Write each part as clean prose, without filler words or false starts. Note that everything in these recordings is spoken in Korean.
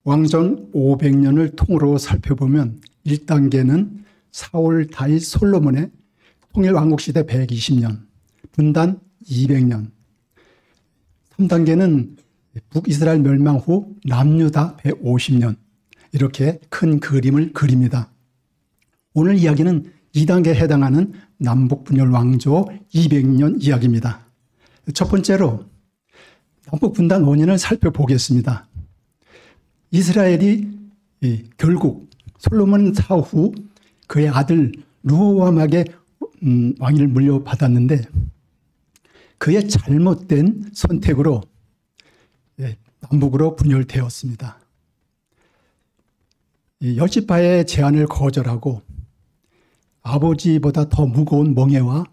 왕정 500년을 통으로 살펴보면 1단계는 사울, 다윗, 솔로몬의 통일 왕국시대 120년, 분단 200년. 3단계는 북이스라엘 멸망 후 남유다 150년. 이렇게 큰 그림을 그립니다. 오늘 이야기는 2단계에 해당하는 남북분열 왕조 200년 이야기입니다. 첫 번째로 남북분단 원인을 살펴보겠습니다. 이스라엘이 결국 솔로몬 사후 그의 아들 르호보암에게 왕위를 물려받았는데 그의 잘못된 선택으로 남북으로 분열되었습니다. 열지파의 제안을 거절하고 아버지보다 더 무거운 멍에와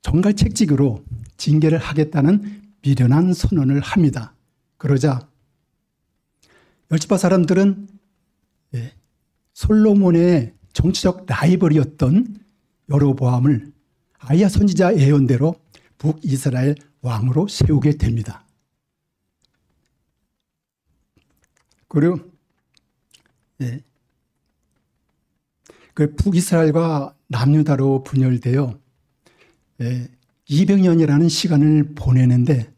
정갈책직으로 징계를 하겠다는 미련한 선언을 합니다. 그러자 열지파 사람들은 솔로몬의 정치적 라이벌이었던 여로보암을 아히야 선지자 예언대로 북이스라엘 왕으로 세우게 됩니다. 그리고 그 북이스라엘과 남유다로 분열되어 200년이라는 시간을 보내는데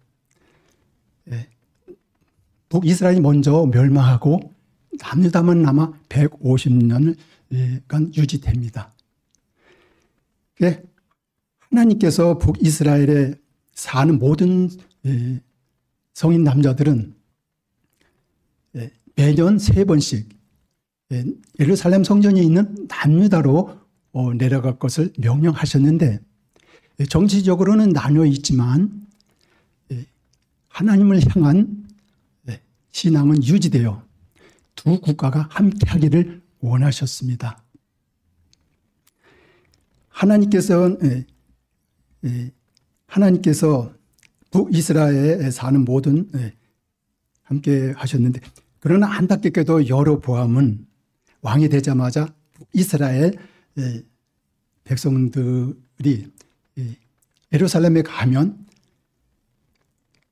북이스라엘이 먼저 멸망하고 남유다만 남아 150년간 유지됩니다. 하나님께서 북이스라엘에 사는 모든 성인 남자들은 매년 3번씩 예루살렘 성전이 있는 남유다로 내려갈 것을 명령하셨는데 정치적으로는 나뉘어 있지만 하나님을 향한 신앙은 유지되어 두 국가가 함께하기를 원하셨습니다. 하나님께서 북이스라엘에 사는 모든 함께 하셨는데 그러나 안타깝게도 여로보암은 왕이 되자마자 이스라엘 백성들이 예루살렘에 가면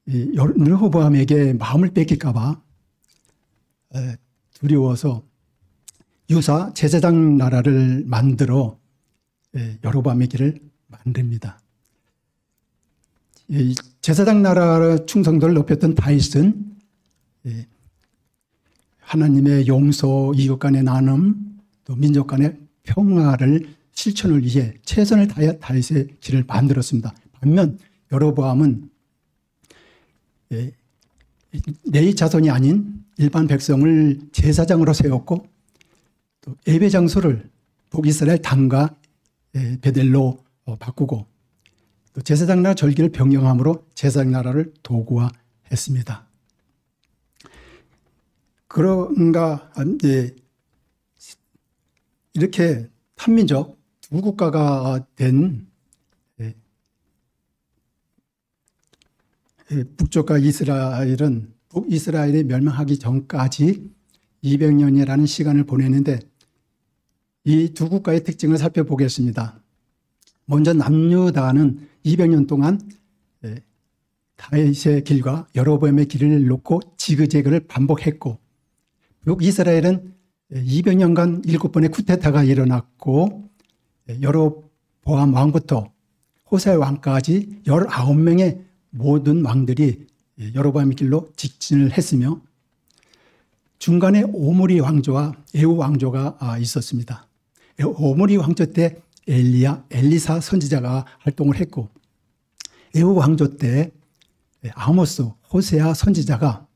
르호보암에게 마음을 뺏길까 봐 두려워서 유사 제사장 나라를 만들어 여로보암의 길을 만듭니다. 제사장 나라 충성도를 높였던 다윗은 하나님의 용서, 이웃 간의 나눔, 또 민족 간의 평화를 실천을 위해 최선을 다해 다윗의 길을 만들었습니다. 반면 여로보암은 레위 자손이 아닌 일반 백성을 제사장으로 세웠고 또 예배 장소를 북이스라엘 단과 베델로 바꾸고 또 제사장 나라 절기를 변경함으로 제사장 나라를 도구화했습니다. 그런가 이렇게 한민족 두 국가가 된 북쪽과 이스라엘은 북이스라엘이 멸망하기 전까지 200년이라는 시간을 보내는데 이 두 국가의 특징을 살펴보겠습니다. 먼저 남유다는 200년 동안 다윗의 길과 여로보암의 길을 놓고 지그재그를 반복했고 북이스라엘은 200년간 7번의 쿠데타가 일어났고 여로보암 왕부터 호세 왕까지 19명의 모든 왕들이 여로보암의 길로 직진을 했으며 중간에 오므리 왕조와 에우 왕조가 있었습니다. 오므리 왕조 때 엘리사 선지자가 활동을 했고 에우 왕조 때 아모스, 호세아 선지자가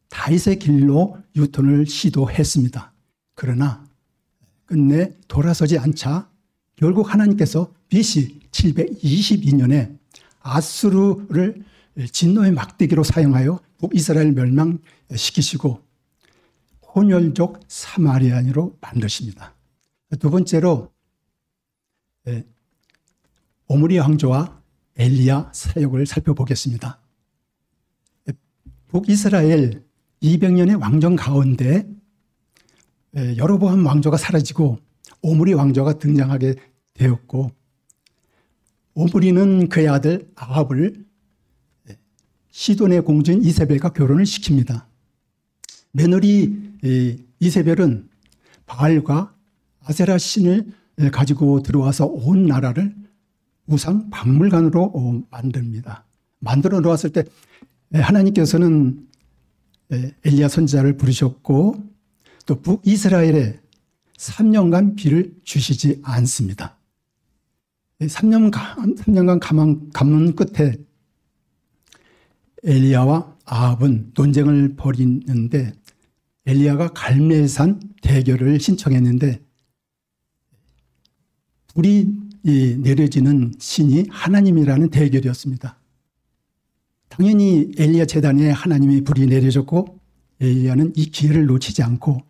다윗의 길로 유턴을 시도했습니다. 그러나 끝내 돌아서지 않자 결국 하나님께서 BC 722년에 아수르를 진노의 막대기로 사용하여 북이스라엘 멸망시키시고 혼혈족 사마리아인으로 만드십니다. 두 번째로 오므리 왕조와 엘리야 사역을 살펴보겠습니다. 북이스라엘 200년의 왕정 가운데 여로보암 왕조가 사라지고 오므리 왕조가 등장하게 되었고 오므리는 그의 아들 아합을 시돈의 공주인 이세벨과 결혼을 시킵니다. 며느리 이세벨은 바알과 아세라 신을 가지고 들어와서 온 나라를 우상 박물관으로 만듭니다. 만들어 놓았을 때 하나님께서는 엘리야 선지자를 부르셨고 또 북이스라엘에 3년간 비를 주시지 않습니다. 3년간 가문 끝에 엘리야와 아합은 논쟁을 벌이는데 엘리야가 갈멜산 대결을 신청했는데 불이 내려지는 신이 하나님이라는 대결이었습니다. 당연히 엘리야 제단에 하나님의 불이 내려졌고 엘리야는 이 기회를 놓치지 않고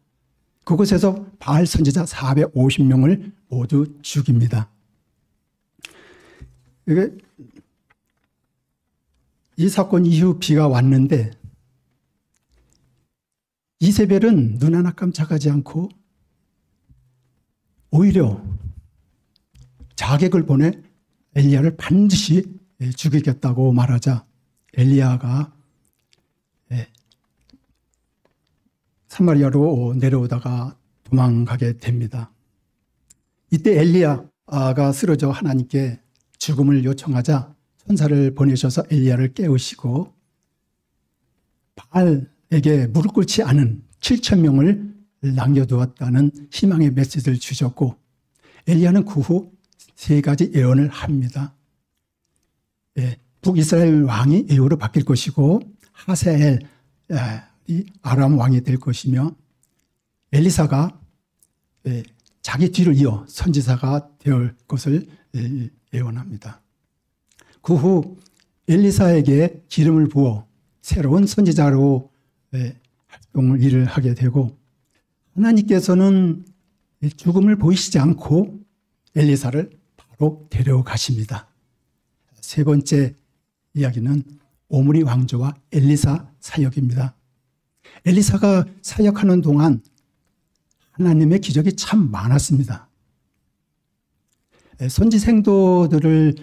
그곳에서 바알 선지자 450명을 모두 죽입니다. 이 사건 이후 비가 왔는데 이세벨은 눈 하나 깜짝하지 않고 오히려 자객을 보내 엘리야를 반드시 죽이겠다고 말하자 엘리야가 사마리아로 내려오다가 도망가게 됩니다. 이때 엘리야가 쓰러져 하나님께 죽음을 요청하자 천사를 보내셔서 엘리야를 깨우시고 바알에게 무릎 꿇지 않은 7,000명을 남겨두었다는 희망의 메시지를 주셨고 엘리야는 그 후 3가지 예언을 합니다. 북이스라엘 왕이 에후로 바뀔 것이고 하세엘이 아람 왕이 될 것이며 엘리사가 자기 뒤를 이어 선지자가 될 것을 예언합니다. 그 후 엘리사에게 기름을 부어 새로운 선지자로 일을 하게 되고 하나님께서는 죽음을 보이시지 않고 엘리사를 바로 데려가십니다. 세 번째 이야기는 오므리 왕조와 엘리사 사역입니다. 엘리사가 사역하는 동안 하나님의 기적이 참 많았습니다. 선지 생도들을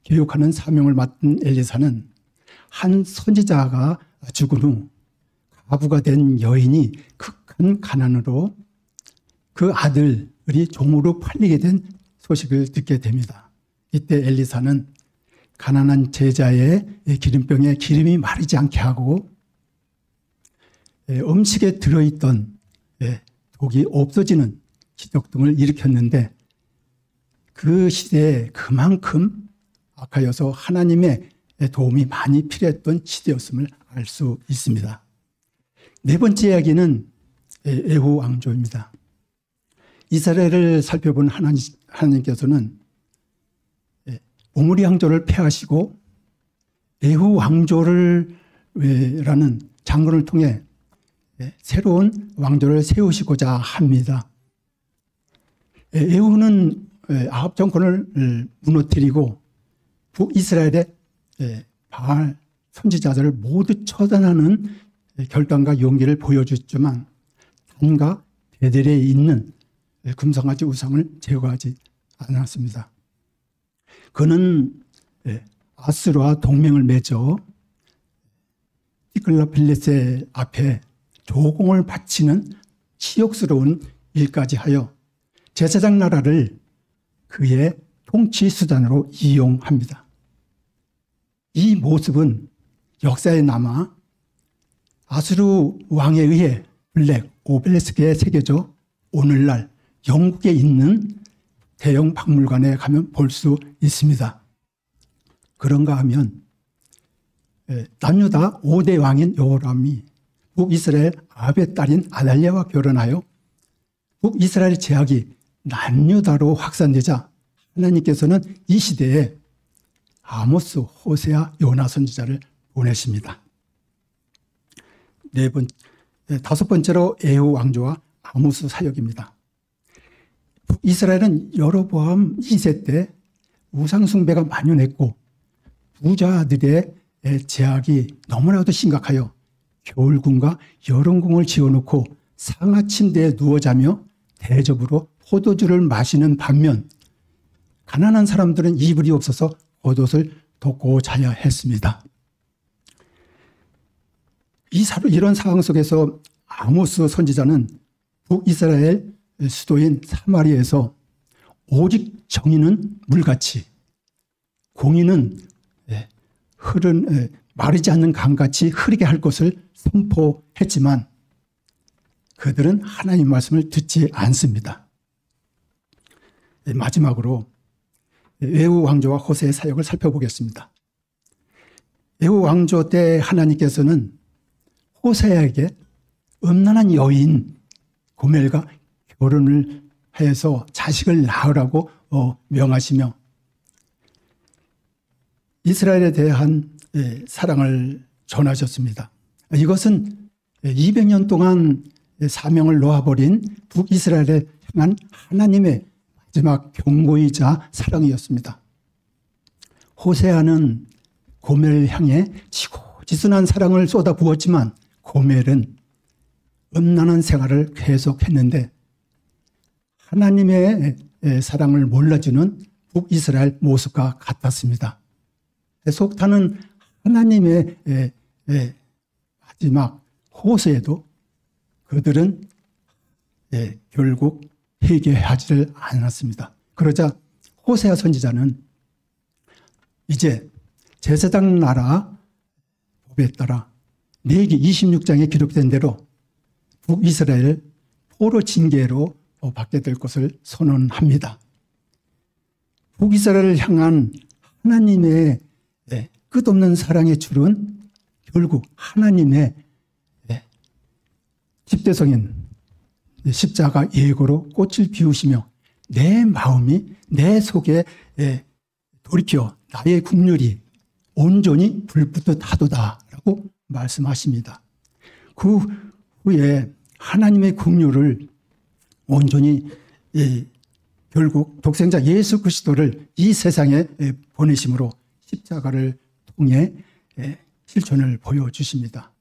교육하는 사명을 맡은 엘리사는 한 선지자가 죽은 후 과부가 된 여인이 극한 가난으로 그 아들이 종으로 팔리게 된 소식을 듣게 됩니다. 이때 엘리사는 가난한 제자의 기름병에 기름이 마르지 않게 하고 음식에 들어있던 독이 없어지는 기적 등을 일으켰는데 그 시대에 그만큼 악하여서 하나님의 도움이 많이 필요했던 시대였음을 알 수 있습니다. 네 번째 이야기는 에후 왕조입니다. 이스라엘을 살펴본 하나님께서는 오므리 왕조를 폐하시고 에후 왕조를 라는 장군을 통해 새로운 왕조를 세우시고자 합니다. 에후는 아합 정권을 무너뜨리고 북이스라엘의 바알 선지자들을 모두 처단하는 결단과 용기를 보여줬지만 단과 베델에 있는 금성아지 우상을 제거하지 않았습니다. 그는 아수르와 동맹을 맺어 티글라필레세 앞에 조공을 바치는 치욕스러운 일까지 하여 제사장 나라를 그의 통치 수단으로 이용합니다. 이 모습은 역사에 남아 아수르 왕에 의해 블랙 오벨리스크에 새겨져 오늘날 영국에 있는 대형 박물관에 가면 볼 수 있습니다. 그런가 하면 남유다 5대 왕인 여호람이 북이스라엘 아합의 딸인 아달랴와 결혼하여 북이스라엘 제약이 남유다로 확산되자 하나님께서는 이 시대에 아모스, 호세아, 요나 선지자를 보내십니다. 다섯 번째로 에후 왕조와 아모스 사역입니다. 이스라엘은 여로보암 2세 때 우상숭배가 만연했고 부자들의 제약이 너무나도 심각하여 겨울궁과 여름궁을 지어놓고 상하 침대에 누워 자며 대접으로 포도주를 마시는 반면 가난한 사람들은 이불이 없어서 겉옷을 덮고 자야 했습니다. 이런 상황 속에서 아모스 선지자는 북이스라엘 수도인 사마리아에서 오직 정의는 물같이, 공의는 마르지 않는 강같이 흐르게 할 것을 선포했지만 그들은 하나님의 말씀을 듣지 않습니다. 마지막으로 에후 왕조와 호세의 사역을 살펴보겠습니다. 에후 왕조 때 하나님께서는 호세에게 음란한 여인 고멜과 결혼을 해서 자식을 낳으라고 명하시며 이스라엘에 대한 사랑을 전하셨습니다. 이것은 200년 동안 사명을 놓아버린 북이스라엘에 향한 하나님의 마지막 경고이자 사랑이었습니다. 호세아는 고멜을 향해 지고지순한 사랑을 쏟아부었지만 고멜은 음란한 생활을 계속했는데 하나님의 사랑을 몰라주는 북이스라엘 모습과 같았습니다. 속타는 하나님의 마지막 호세에도 그들은 결국 회개하지를 않았습니다. 그러자 호세아 선지자는 이제 제사장 나라 법에 따라 레위기 26장에 기록된 대로 북이스라엘 포로 징계로 받게 될 것을 선언합니다. 북이스라엘을 향한 하나님의 끝없는 사랑의 줄은 결국 하나님의 집대성인 십자가 예고로 꽃을 피우시며 내 마음이 내 속에 돌이켜 나의 국률이 온전히 불붙듯 하도다라고 말씀하십니다. 그 후에 하나님의 국률을 온전히 결국 독생자 예수 그리스도를 이 세상에 보내심으로 십자가를 통해 실천을 보여주십니다.